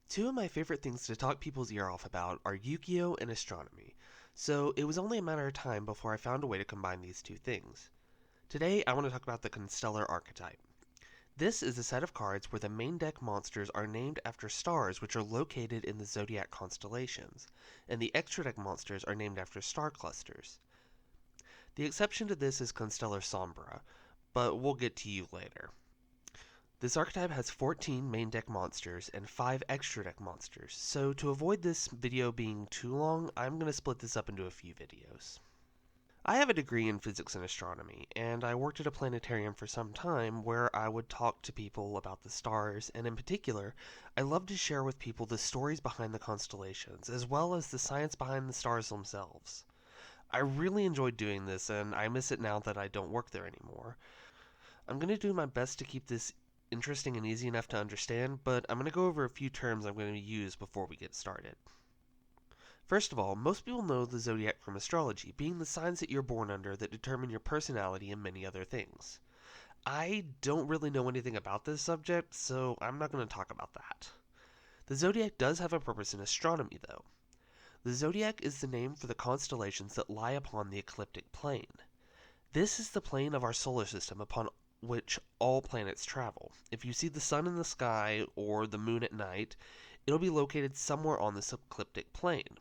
Two of my favorite things to talk people's ear off about are Yu-Gi-Oh! And astronomy, so it was only a matter of time before I found a way to combine these two things. Today, I want to talk about the Constellar Archetype. This is a set of cards where the main deck monsters are named after stars which are located in the Zodiac constellations, and the extra deck monsters are named after star clusters. The exception to this is Constellar Sombra, but we'll get to you later. This archetype has 14 main deck monsters and 5 extra deck monsters, so to avoid this video being too long, I'm going to split this up into a few videos. I have a degree in physics and astronomy, and I worked at a planetarium for some time where I would talk to people about the stars, and in particular, I love to share with people the stories behind the constellations, as well as the science behind the stars themselves. I really enjoyed doing this, and I miss it now that I don't work there anymore. I'm going to do my best to keep this interesting and easy enough to understand, but I'm going to go over a few terms I'm going to use before we get started. First of all, most people know the zodiac from astrology, being the signs that you're born under that determine your personality and many other things. I don't really know anything about this subject, so I'm not going to talk about that. The zodiac does have a purpose in astronomy, though. The zodiac is the name for the constellations that lie upon the ecliptic plane. This is the plane of our solar system upon which all planets travel. If you see the sun in the sky or the moon at night, it'll be located somewhere on this ecliptic plane.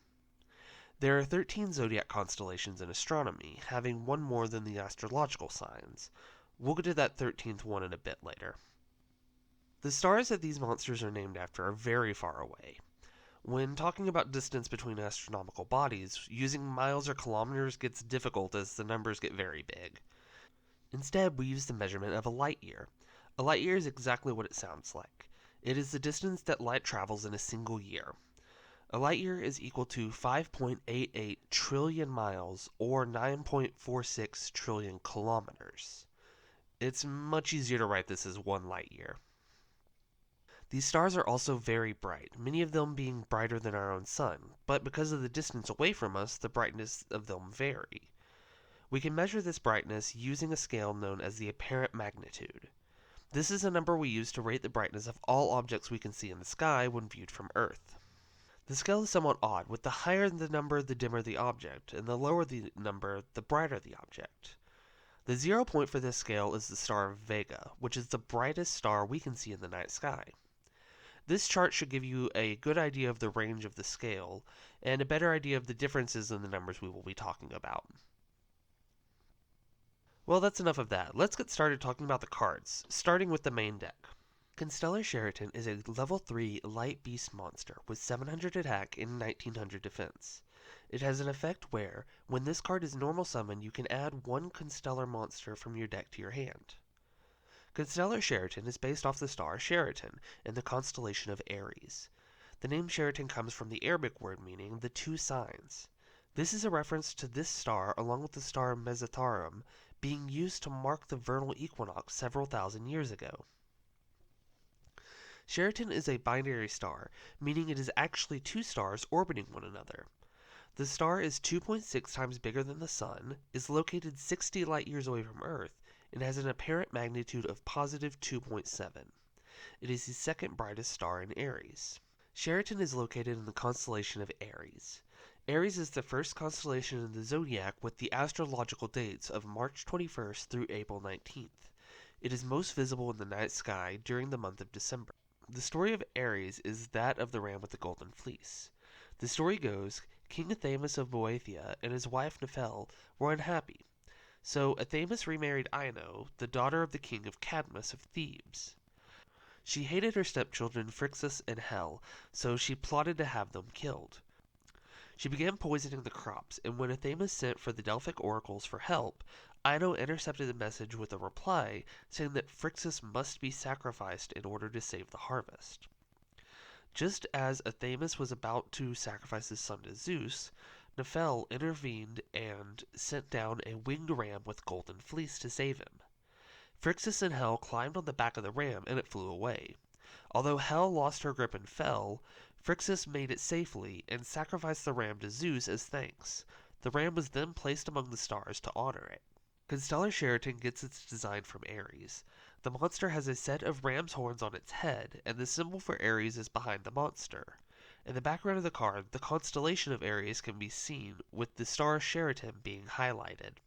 There are 13 zodiac constellations in astronomy, having one more than the astrological signs. We'll get to that 13th one in a bit later. The stars that these monsters are named after are very far away. When talking about distance between astronomical bodies, using miles or kilometers gets difficult as the numbers get very big. Instead, we use the measurement of a light year. A light year is exactly what it sounds like. It is the distance that light travels in a single year. A light year is equal to 5.88 trillion miles or 9.46 trillion kilometers. It's much easier to write this as one light year. These stars are also very bright, many of them being brighter than our own sun, but because of the distance away from us, the brightness of them vary. We can measure this brightness using a scale known as the apparent magnitude. This is a number we use to rate the brightness of all objects we can see in the sky when viewed from Earth. The scale is somewhat odd, with the higher the number, the dimmer the object, and the lower the number, the brighter the object. The 0 point for this scale is the star Vega, which is the brightest star we can see in the night sky. This chart should give you a good idea of the range of the scale, and a better idea of the differences in the numbers we will be talking about. Well, that's enough of that. Let's get started talking about the cards, starting with the main deck. Constellar Sheratan is a level 3 light beast monster with 700 attack and 1900 defense. It has an effect where, when this card is normal summoned, you can add one Constellar monster from your deck to your hand. Constellar Sheratan is based off the star Sheratan and the constellation of Aries. The name Sheratan comes from the Arabic word meaning the two signs. This is a reference to this star along with the star Mezzotharum being used to mark the vernal equinox several thousand years ago. Sheratan is a binary star, meaning it is actually two stars orbiting one another. The star is 2.6 times bigger than the Sun, is located 60 light years away from Earth, and has an apparent magnitude of positive 2.7. It is the second brightest star in Aries. Sheratan is located in the constellation of Aries. Aries is the first constellation in the zodiac with the astrological dates of March 21st through April 19th. It is most visible in the night sky during the month of December. The story of Aries is that of the ram with the golden fleece. The story goes, King Athamas of Boeotia and his wife Nephele were unhappy, so Athamas remarried Ino, the daughter of the king of Cadmus of Thebes. She hated her stepchildren Phrixus and Helle, so she plotted to have them killed. She began poisoning the crops, and when Athamas sent for the Delphic oracles for help, Ino intercepted the message with a reply saying that Phrixus must be sacrificed in order to save the harvest. Just as Athamas was about to sacrifice his son to Zeus, Nephele intervened and sent down a winged ram with golden fleece to save him. Phrixus and Helle climbed on the back of the ram and it flew away. Although Helle lost her grip and fell, Phrixus made it safely and sacrificed the ram to Zeus as thanks. The ram was then placed among the stars to honor it. Constellar Sheratan gets its design from Aries. the monster has a set of ram's horns on its head, and the symbol for Aries is behind the monster. In the background of the card, the constellation of Aries can be seen, with the star Sheratan being highlighted.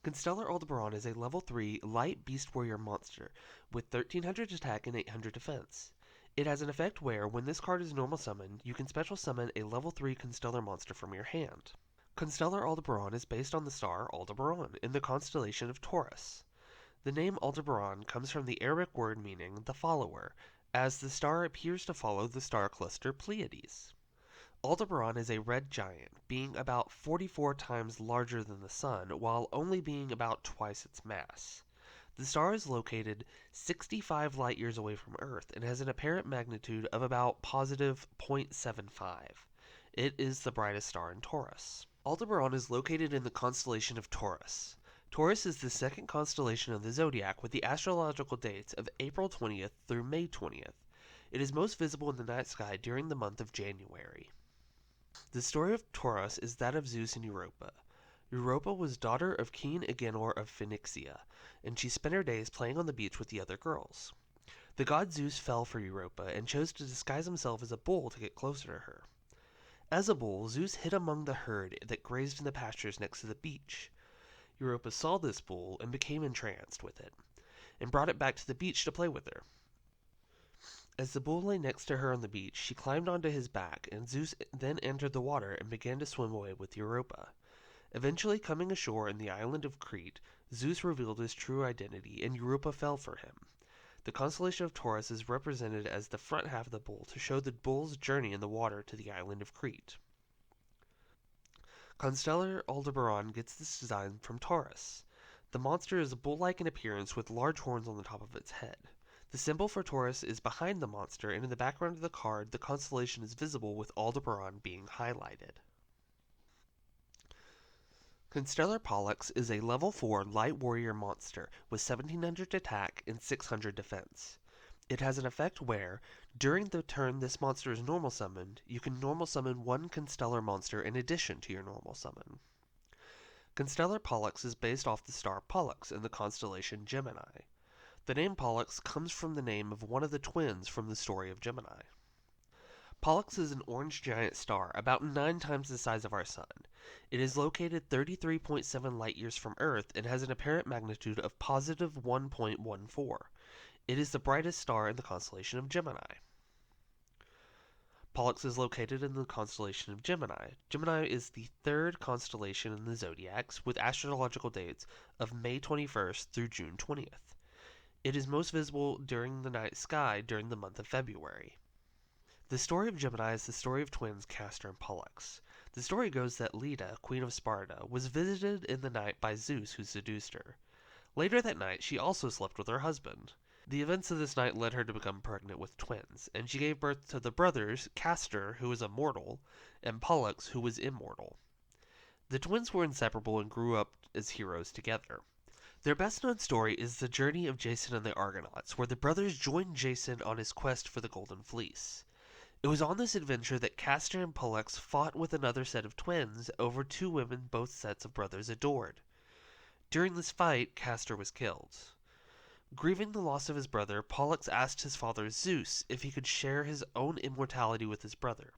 Constellar Aldebaran is a level 3 light beast warrior monster with 1300 attack and 800 defense. It has an effect where, when this card is normal summoned, you can special summon a level 3 Constellar monster from your hand. Constellar Aldebaran is based on the star Aldebaran in the constellation of Taurus. The name Aldebaran comes from the Arabic word meaning the follower, as the star appears to follow the star cluster Pleiades. Aldebaran is a red giant, being about 44 times larger than the Sun, while only being about twice its mass. The star is located 65 light years away from Earth and has an apparent magnitude of about positive 0.75. It is the brightest star in Taurus. Aldebaran is located in the constellation of Taurus. Taurus is the second constellation of the Zodiac with the astrological dates of April 20th through May 20th. It is most visible in the night sky during the month of January. The story of Taurus is that of Zeus and Europa. Europa was daughter of King Agenor of Phoenicia, and she spent her days playing on the beach with the other girls. The god Zeus fell for Europa and chose to disguise himself as a bull to get closer to her. As a bull, Zeus hid among the herd that grazed in the pastures next to the beach. Europa saw this bull and became entranced with it, and brought it back to the beach to play with her. As the bull lay next to her on the beach, she climbed onto his back, and Zeus then entered the water and began to swim away with Europa. Eventually coming ashore in the island of Crete, Zeus revealed his true identity, and Europa fell for him. The constellation of Taurus is represented as the front half of the bull to show the bull's journey in the water to the island of Crete. Constellar Aldebaran gets this design from Taurus. The monster is bull-like in appearance with large horns on the top of its head. The symbol for Taurus is behind the monster, and in the background of the card, the constellation is visible with Aldebaran being highlighted. Constellar Pollux is a level 4 light warrior monster with 1700 attack and 600 defense. It has an effect where, during the turn this monster is normal summoned, you can normal summon one Constellar monster in addition to your normal summon. Constellar Pollux is based off the star Pollux in the constellation Gemini. The name Pollux comes from the name of one of the twins from the story of Gemini. Pollux is an orange giant star, about 9 times the size of our Sun. It is located 33.7 light years from Earth and has an apparent magnitude of positive 1.14. It is the brightest star in the constellation of Gemini. Pollux is located in the constellation of Gemini. Gemini is the third constellation in the zodiacs with astrological dates of May 21st through June 20th. It is most visible during the night sky during the month of February. The story of Gemini is the story of twins Castor and Pollux. The story goes that Leda, queen of Sparta, was visited in the night by Zeus, who seduced her. Later that night, she also slept with her husband. The events of this night led her to become pregnant with twins, and she gave birth to the brothers Castor, who was a mortal, and Pollux, who was immortal. The twins were inseparable and grew up as heroes together. Their best-known story is the journey of Jason and the Argonauts, where the brothers joined Jason on his quest for the Golden Fleece. It was on this adventure that Castor and Pollux fought with another set of twins over 2 women both sets of brothers adored. During this fight, Castor was killed. Grieving the loss of his brother, Pollux asked his father Zeus if he could share his own immortality with his brother.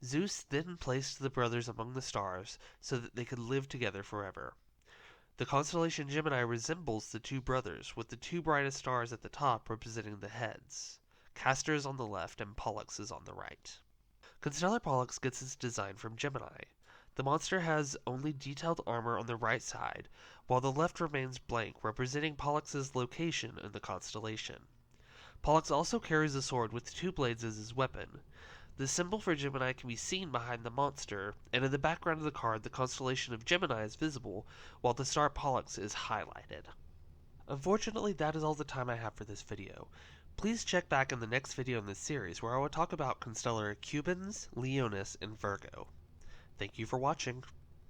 Zeus then placed the brothers among the stars so that they could live together forever. The constellation Gemini resembles the 2 brothers, with the 2 brightest stars at the top representing the heads. Castor is on the left and Pollux is on the right. Constellar Pollux gets its design from Gemini. The monster has only detailed armor on the right side, while the left remains blank, representing Pollux's location in the constellation. Pollux also carries a sword with 2 blades as his weapon. The symbol for Gemini can be seen behind the monster, and in the background of the card the constellation of Gemini is visible, while the star Pollux is highlighted. Unfortunately, that is all the time I have for this video. Please check back in the next video in this series where I will talk about Constellar Cubans, Leonis, and Virgo. Thank you for watching.